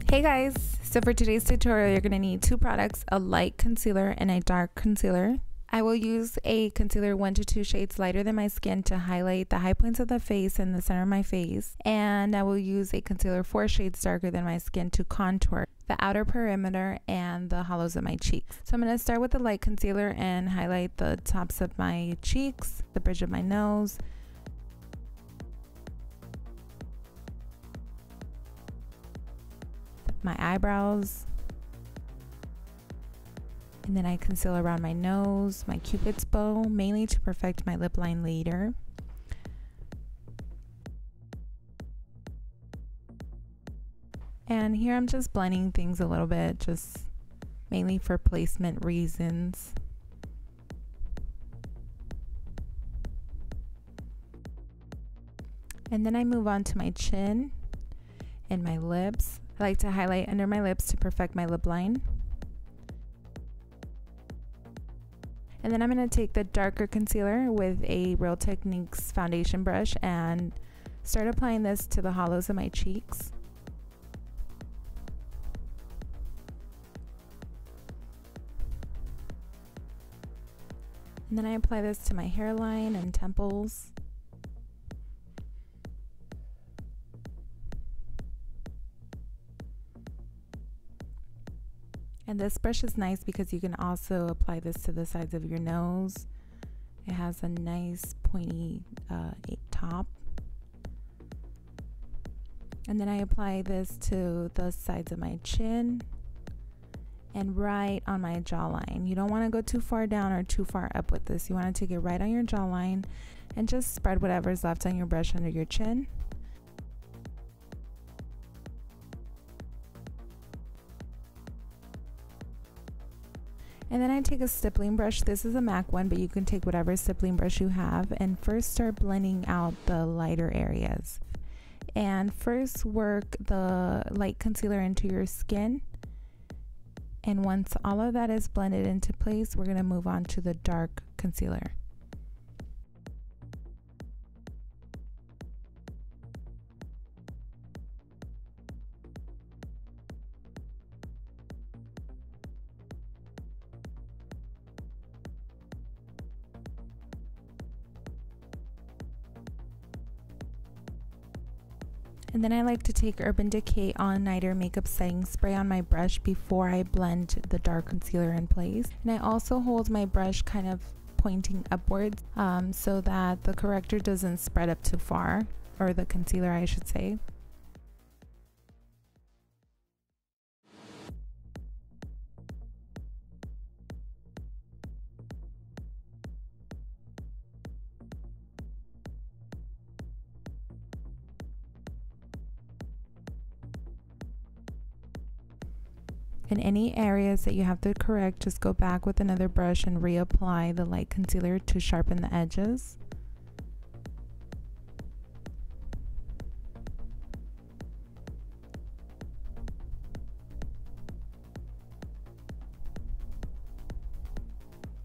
Hey guys, so for today's tutorial you're going to need two products, a light concealer and a dark concealer. I will use a concealer 1 to 2 shades lighter than my skin to highlight the high points of the face and the center of my face, and I will use a concealer 4 shades darker than my skin to contour the outer perimeter and the hollows of my cheeks. So I'm going to start with the light concealer and highlight the tops of my cheeks, the bridge of my nose, my eyebrows, and then I conceal around my nose, my cupid's bow, mainly to perfect my lip line later. And here I'm just blending things a little bit, just mainly for placement reasons. And then I move on to my chin and my lips. I like to highlight under my lips to perfect my lip line. And then I'm going to take the darker concealer with a Real Techniques foundation brush and start applying this to the hollows of my cheeks. And then I apply this to my hairline and temples. And this brush is nice because you can also apply this to the sides of your nose. It has a nice pointy top. And then I apply this to the sides of my chin and right on my jawline. You don't want to go too far down or too far up with this. You want to take it right on your jawline and just spread whatever's left on your brush under your chin. And then I take a stippling brush. This is a MAC one, but you can take whatever stippling brush you have, and first start blending out the lighter areas. And first work the light concealer into your skin. And once all of that is blended into place, we're going to move on to the dark concealer. And then I like to take Urban Decay All Nighter Makeup Setting Spray on my brush before I blend the dark concealer in place. And I also hold my brush kind of pointing upwards so that the corrector doesn't spread up too far, or the concealer I should say. In any areas that you have to correct, just go back with another brush and reapply the light concealer to sharpen the edges.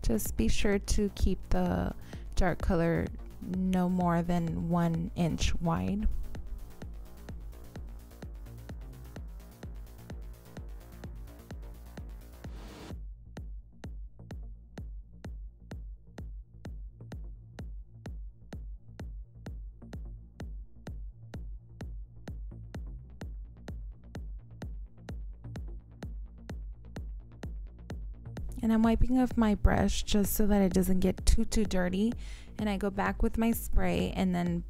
Just be sure to keep the dark color no more than 1 inch wide. And I'm wiping off my brush just so that it doesn't get too dirty, and I go back with my spray and then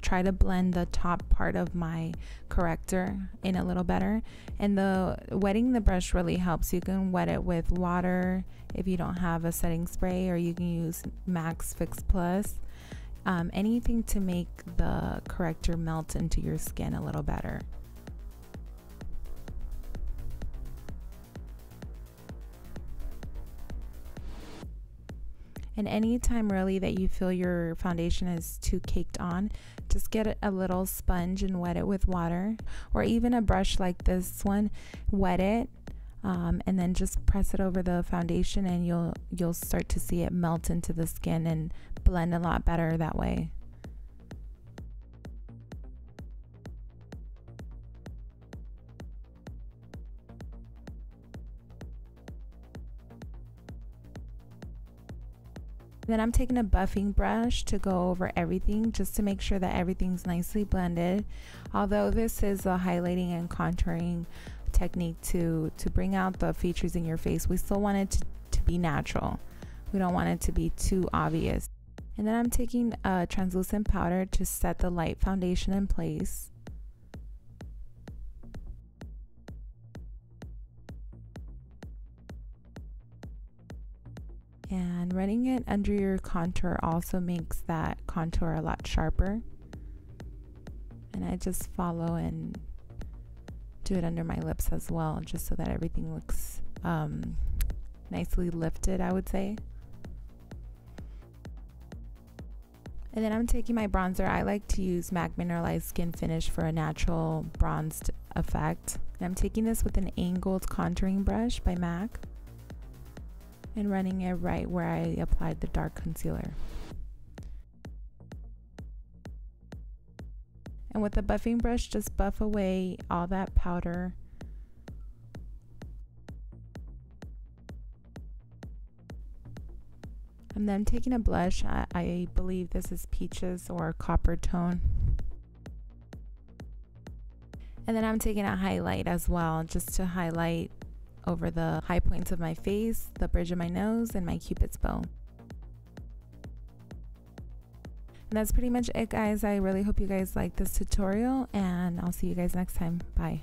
try to blend the top part of my corrector in a little better. And the wetting the brush really helps. You can wet it with water if you don't have a setting spray, or you can use Max Fix Plus, anything to make the corrector melt into your skin a little better. And anytime really that you feel your foundation is too caked on, just get a little sponge and wet it with water, or even a brush like this one, wet it and then just press it over the foundation, and you'll start to see it melt into the skin and blend a lot better that way. Then I'm taking a buffing brush to go over everything just to make sure that everything's nicely blended. Although this is a highlighting and contouring technique to bring out the features in your face, we still want it to be natural. We don't want it to be too obvious. And then I'm taking a translucent powder to set the light foundation in place. And running it under your contour also makes that contour a lot sharper. And I just follow and do it under my lips as well, just so that everything looks nicely lifted, I would say. And then I'm taking my bronzer. I like to use MAC Mineralized Skin Finish for a natural bronzed effect. And I'm taking this with an angled contouring brush by MAC and running it right where I applied the dark concealer. And with the buffing brush, just buff away all that powder. And then taking a blush, I believe this is Peaches or Copper Tone. And then I'm taking a highlight as well, just to highlight over the high points of my face, the bridge of my nose, and my Cupid's bow. And that's pretty much it, guys. I really hope you guys like this tutorial, and I'll see you guys next time. Bye.